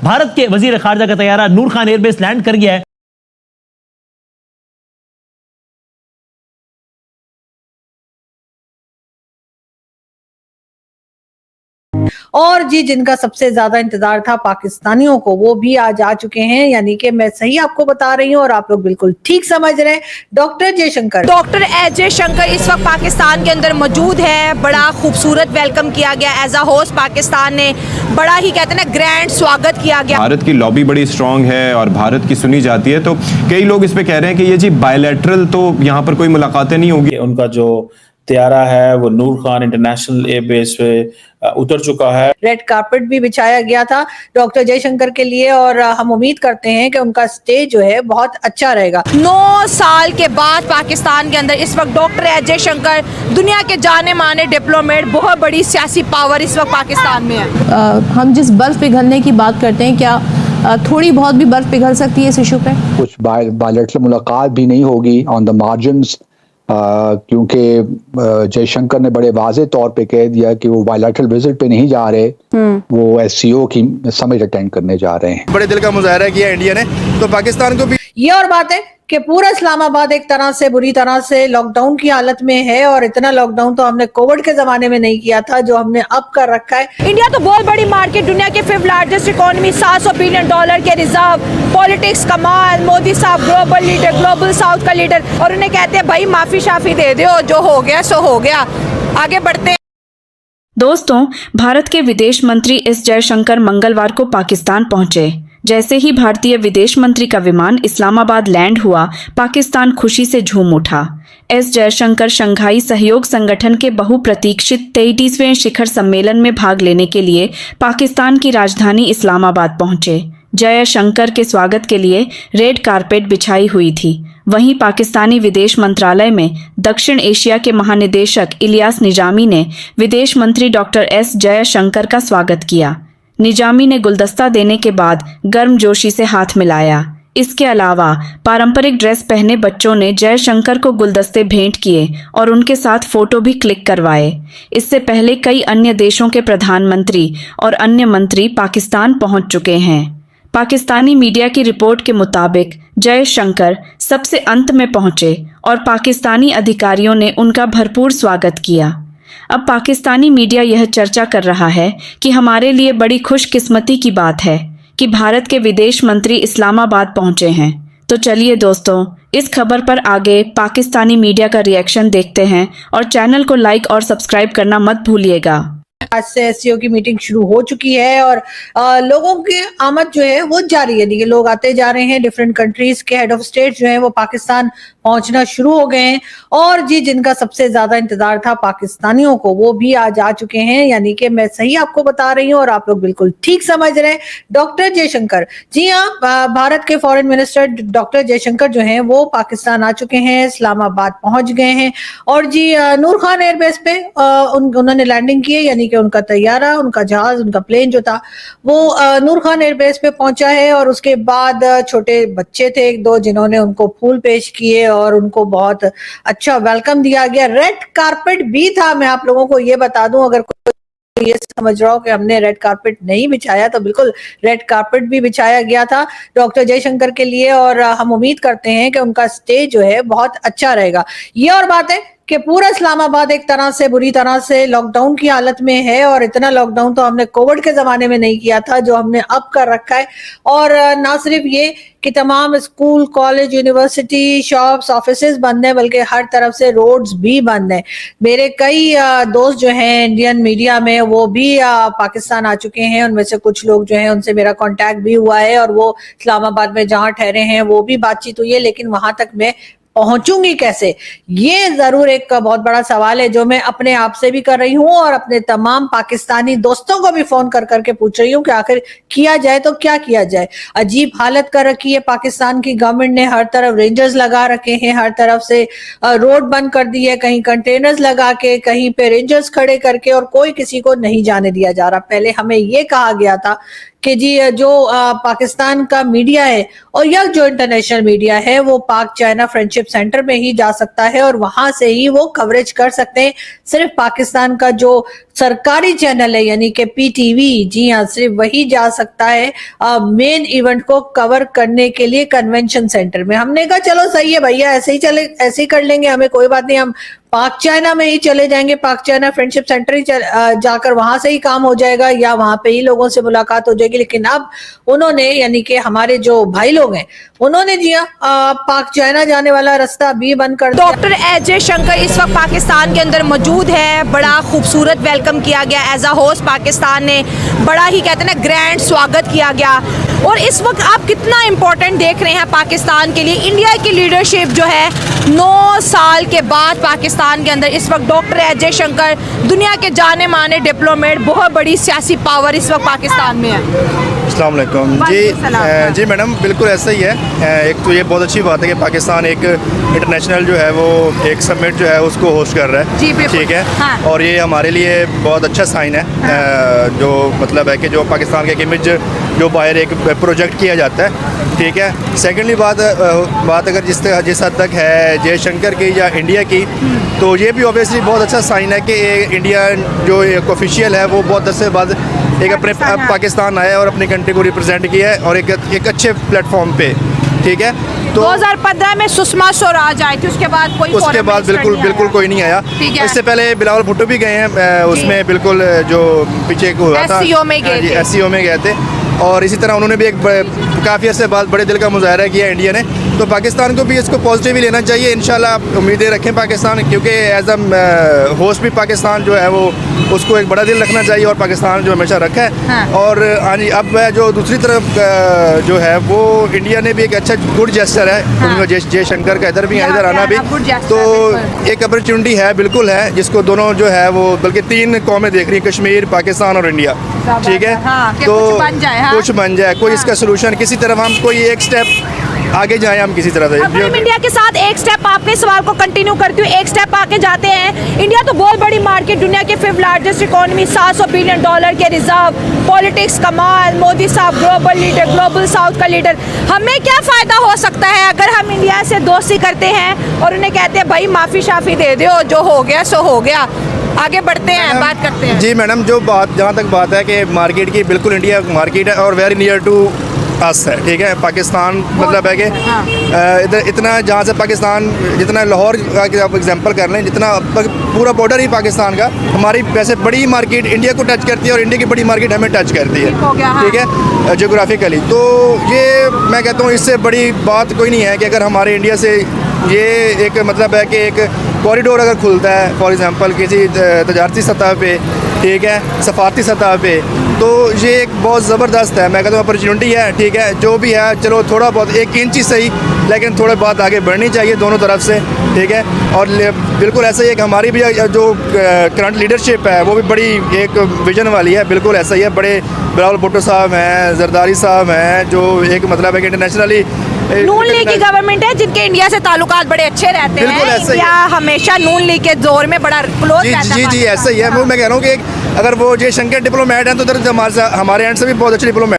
भारत के वजीर खारजा का तैयारा नूर खान एयरबेस लैंड कर गया है। और जी जिनका सबसे ज्यादा इंतजार था पाकिस्तानियों को, वो भी आज आ चुके हैं, यानी कि मैं सही आपको बता रही हूँ और आप लोग बिल्कुल ठीक समझ रहे हैं। Doctor Jaishankar, doctor S Jaishankar इस वक्त पाकिस्तान के अंदर मौजूद है। बड़ा खूबसूरत वेलकम किया गया एज अ होस्ट। पाकिस्तान ने बड़ा ही कहते हैं ना ग्रैंड स्वागत किया गया। भारत की लॉबी बड़ी स्ट्रांग है और भारत की सुनी जाती है, तो कई लोग इस पे कह रहे हैं कि ये जी बायलैटरल, तो यहाँ पर कोई मुलाकातें नहीं होंगी। उनका जो तैयारा है वो नूर खान इंटरनेशनल एयरबेस पे उतर चुका है। रेड कारपेट भी बिछाया गया था डॉक्टर जयशंकर के लिए और हम उम्मीद करते हैं कि उनका स्टे जो है बहुत अच्छा रहेगा। 9 साल के बाद पाकिस्तान के अंदर इस वक्त डॉक्टर एस जयशंकर, दुनिया के जाने माने डिप्लोमेट, बहुत बड़ी सियासी पावर इस वक्त पाकिस्तान में है। हम जिस बर्फ पिघलने की बात करते हैं, क्या थोड़ी बहुत भी बर्फ पिघल सकती है इस इशू पे? कुछ बायलैटरल मुलाकात भी नहीं होगी ऑन द मार्जिन्स, क्योंकि जयशंकर ने बड़े वाज़े तौर पे कह दिया कि वो बायलैटरल विजिट पे नहीं जा रहे, वो एससीओ की समिट अटेंड करने जा रहे हैं। बड़े दिल का मुजाहरा किया इंडिया ने, तो पाकिस्तान को भी ये और बात है कि पूरा इस्लामाबाद एक तरह से बुरी तरह से लॉकडाउन की हालत में है और इतना लॉकडाउन तो हमने कोविड के जमाने में नहीं किया था जो हमने अब कर रखा है। इंडिया तो बहुत बड़ी मार्केट, दुनिया के 5th लार्जेस्ट इकोनॉमी, $700 बिलियन के रिजर्व, पॉलिटिक्स कमाल, मोदी साहब ग्लोबल लीडर, ग्लोबल साउथ का लीडर, और उन्हें कहते हैं भाई माफी शाफी दे दो, जो हो गया सो हो गया, आगे बढ़ते हैं। दोस्तों, भारत के विदेश मंत्री एस जयशंकर मंगलवार को पाकिस्तान पहुंचे। जैसे ही भारतीय विदेश मंत्री का विमान इस्लामाबाद लैंड हुआ, पाकिस्तान खुशी से झूम उठा। एस जयशंकर शंघाई सहयोग संगठन के बहुप्रतीक्षित 33वें शिखर सम्मेलन में भाग लेने के लिए पाकिस्तान की राजधानी इस्लामाबाद पहुंचे। जयशंकर के स्वागत के लिए रेड कारपेट बिछाई हुई थी। वहीं पाकिस्तानी विदेश मंत्रालय में दक्षिण एशिया के महानिदेशक इलियास निजामी ने विदेश मंत्री डॉक्टर एस जयशंकर का स्वागत किया। निजामी ने गुलदस्ता देने के बाद गर्मजोशी से हाथ मिलाया। इसके अलावा पारंपरिक ड्रेस पहने बच्चों ने जयशंकर को गुलदस्ते भेंट किए और उनके साथ फोटो भी क्लिक करवाए। इससे पहले कई अन्य देशों के प्रधानमंत्री और अन्य मंत्री पाकिस्तान पहुंच चुके हैं। पाकिस्तानी मीडिया की रिपोर्ट के मुताबिक जयशंकर सबसे अंत में पहुंचे और पाकिस्तानी अधिकारियों ने उनका भरपूर स्वागत किया। अब पाकिस्तानी मीडिया यह चर्चा कर रहा है कि हमारे लिए बड़ी खुशकिस्मती की बात है कि भारत के विदेश मंत्री इस्लामाबाद पहुंचे हैं। तो चलिए दोस्तों, इस खबर पर आगे पाकिस्तानी मीडिया का रिएक्शन देखते हैं और चैनल को लाइक और सब्सक्राइब करना मत भूलिएगा। आज से एससीओ की मीटिंग शुरू हो चुकी है और लोगों की आमद जो है वो जारी है। देखिए, लोग आते जा रहे हैं, डिफरेंट कंट्रीज के हेड ऑफ स्टेट जो है वो पाकिस्तान पहुंचना शुरू हो गए हैं। और जी जिनका सबसे ज्यादा इंतजार था पाकिस्तानियों को, वो भी आज आ चुके हैं, यानी कि मैं सही आपको बता रही हूँ और आप लोग बिल्कुल ठीक समझ रहे हैं। डॉक्टर जयशंकर, जी हाँ, भारत के फॉरेन मिनिस्टर डॉक्टर जयशंकर जो है वो पाकिस्तान आ चुके हैं, इस्लामाबाद पहुंच गए हैं और जी नूर खान एयरबेस पे उन्होंने लैंडिंग की है, यानी कि उनका तैयारा, उनका जहाज, उनका प्लेन जो था वो नूर खान एयरबेस पे पहुंचा है। और उसके बाद छोटे बच्चे थे 1-2 जिन्होंने उनको फूल पेश किए और उनको बहुत अच्छा वेलकम दिया गया। रेड कारपेट भी था। मैं आप लोगों को ये बता दूं, अगर कोई ये समझ रहा हो कि हमने रेड कारपेट नहीं बिछाया, तो बिल्कुल रेड कारपेट भी बिछाया गया था डॉक्टर जयशंकर के लिए और हम उम्मीद करते हैं कि उनका स्टे जो है बहुत अच्छा रहेगा। ये और बात है कि पूरा इस्लामाबाद एक तरह से बुरी तरह से लॉकडाउन की हालत में है और इतना लॉकडाउन तो हमने कोविड के जमाने में नहीं किया था जो हमने अब कर रखा है। और ना सिर्फ ये कि तमाम school, college, university, shops, offices बंद हैं, बल्कि हर तरफ से रोड्स भी बंद हैं। मेरे कई दोस्त जो हैं इंडियन मीडिया में, वो भी पाकिस्तान आ चुके हैं। उनमें से कुछ लोग जो हैं उनसे मेरा कांटेक्ट भी हुआ है और वो इस्लामाबाद में जहां ठहरे हैं वो भी बातचीत हुई है, लेकिन वहां तक मैं पहुंचूंगी कैसे, ये जरूर एक बहुत बड़ा सवाल है जो मैं अपने आप से भी कर रही हूं और अपने तमाम पाकिस्तानी दोस्तों को भी फोन कर करके पूछ रही हूं कि आखिर किया जाए तो क्या किया जाए। अजीब हालत कर रखी है पाकिस्तान की गवर्नमेंट ने, हर तरफ रेंजर्स लगा रखे हैं, हर तरफ से रोड बंद कर दी है, कहीं कंटेनर्स लगा के, कहीं पे रेंजर्स खड़े करके, और कोई किसी को नहीं जाने दिया जा रहा। पहले हमें ये कहा गया था कि जी जो पाकिस्तान का मीडिया है और या जो इंटरनेशनल मीडिया है वो पाक चाइना फ्रेंडशिप सेंटर में ही जा सकता है और वहां से ही वो कवरेज कर सकते हैं। सिर्फ पाकिस्तान का जो सरकारी चैनल है यानी कि पीटीवी, जी हाँ, सिर्फ वही जा सकता है मेन इवेंट को कवर करने के लिए कन्वेंशन सेंटर में। हमने कहा चलो सही है भैया, ऐसे ही कर लेंगे, हमें कोई बात नहीं, हम पाक चाइना में ही चले जाएंगे, पाक चाइना फ्रेंडशिप सेंटर ही जाकर वहां से ही काम हो जाएगा या वहां पे ही लोगों से मुलाकात हो जाएगी। लेकिन अब उन्होंने यानी कि हमारे जो भाई लोग हैं उन्होंने जी पाक चाइना जाने वाला रास्ता भी बंद कर दिया। डॉक्टर एस जयशंकर इस वक्त पाकिस्तान के अंदर मौजूद है। बड़ा खूबसूरत वेलकम किया गया एज अ होस्ट। पाकिस्तान ने बड़ा ही कहते हैं ना ग्रैंड स्वागत किया गया। और इस वक्त आप कितना इम्पोर्टेंट देख रहे हैं पाकिस्तान के लिए। इंडिया की लीडरशिप जो है 9 साल के बाद पाकिस्तान के अंदर इस वक्त डॉक्टर एस जयशंकर दुनिया के जाने माने डिप्लोमेट, बहुत बड़ी सियासी पावर इस वक्त पाकिस्तान में है। अस्सलाम वालेकुम। जी मैडम, बिल्कुल ऐसा ही है। एक तो ये बहुत अच्छी बात है कि पाकिस्तान एक इंटरनेशनल जो है वो एक समिट जो है उसको होस्ट कर रहा है। जी बिल्कुल। ठीक है। हाँ। और ये हमारे लिए बहुत अच्छा साइन है। जो मतलब है कि जो पाकिस्तान के इमेज जो बाहर एक प्रोजेक्ट किया जाता है। ठीक है। सेकेंडली बात अगर जिस हद तक है जयशंकर की या इंडिया की, तो ये भी ऑब्वियसली बहुत अच्छा साइन है कि इंडिया जो एक ऑफिशियल है वो बहुत अरसे बाद एक अपने पाकिस्तान आया और अपनी कंट्री को रिप्रेजेंट किया है और एक अच्छे प्लेटफॉर्म पे। ठीक है। तो 2015 में सुषमा स्वराज आई थी, उसके बाद बिल्कुल कोई नहीं आया। इससे पहले बिलावल भुट्टो भी गए हैं उसमें, बिल्कुल जो पीछे को हुआ था SCO में गए थे। और इसी तरह उन्होंने भी एक काफ़ी अर्से बाद बड़े दिल का मुजाहरा किया इंडिया ने। तो पाकिस्तान को भी इसको पॉजिटिव ही लेना चाहिए। इंशाल्लाह उम्मीदें रखें पाकिस्तान, क्योंकि एज अ होस्ट भी पाकिस्तान जो है वो उसको एक बड़ा दिल रखना चाहिए और पाकिस्तान जो हमेशा रखा है। हाँ। और हाँ जी, अब जो दूसरी तरफ जो है वो इंडिया ने भी एक अच्छा गुड जेस्चर है। हाँ। जयशंकर का इधर आना भी तो एक अपॉर्चुनिटी है, बिल्कुल है, जिसको दोनों जो है वो बल्कि 3 कौमें देख रही हैं, कश्मीर, पाकिस्तान और इंडिया। ठीक है। तो कुछ बन जाए, कोई इसका सोल्यूशन, किसी तरफ हम कोई एक स्टेप आगे जाएं, हम किसी तरह से। इंडिया के साथ एक स्टेप आपके सवाल को कंटिन्यू करती हूँ, एक स्टेप आगे जाते हैं। इंडिया तो बहुत बड़ी मार्केट, दुनिया के 5th लार्जेस्ट इकोनॉमी, $700 बिलियन के रिजर्व, पॉलिटिक्स कमाल, मोदी साहब ग्लोबल लीडर, ग्लोबल साउथ का लीडर। हमें क्या फायदा हो सकता है अगर हम इंडिया से दोस्ती करते हैं और उन्हें कहते हैं भाई माफी शाफी दे दो, जो हो गया सो हो गया, आगे बढ़ते हैं, बात करते हैं। जी मैडम, जहाँ तक बात है कि मार्केट की, बिल्कुल इंडिया मार्केट है और वेरी नियर टू अस है। ठीक है। पाकिस्तान मतलब है कि इधर इतना, जहाँ से पाकिस्तान जितना लाहौर का आप एग्जांपल कर लें, जितना पूरा बॉर्डर ही पाकिस्तान का, हमारी वैसे बड़ी मार्केट इंडिया को टच करती है और इंडिया की बड़ी मार्केट हमें टच करती है। ठीक है, जियोग्राफिकली। तो ये मैं कहता हूँ इससे बड़ी बात कोई नहीं है कि अगर हमारे इंडिया से ये एक मतलब है कि एक कॉरिडोर अगर खुलता है फॉर एग्जांपल किसी तजारती सतह पे, ठीक है, सफारती सतह पे, तो ये एक बहुत ज़बरदस्त है, मैं कहता हूँ अपॉर्चुनिटी है। ठीक है। जो भी है चलो थोड़ा बहुत 1 इंच ही सही, लेकिन थोड़े बात आगे बढ़नी चाहिए दोनों तरफ से। ठीक है। और बिल्कुल ऐसा ही है कि हमारी भी जो करंट लीडरशिप है वो भी बड़ी एक विजन वाली है। बिल्कुल ऐसा ही है। बड़े बिलावल भुट्टो साहब हैं, जरदारी साहब हैं, जो एक मतलब है कि इंटरनेशनली नून लीग की गवर्नमेंट है जिनके इंडिया से ताल्लुकात बड़े अच्छे रहते हैं। इंडिया हमेशा नून लीग के दौर में बड़ा क्लोज रहता है। जी ऐसा ही है। मैं कह रहा हूँ कि अगर वो जयशंकर डिप्लोमेट हैं तो उधर हमारे एंड से भी बहुत अच्छे डिप्लोमेट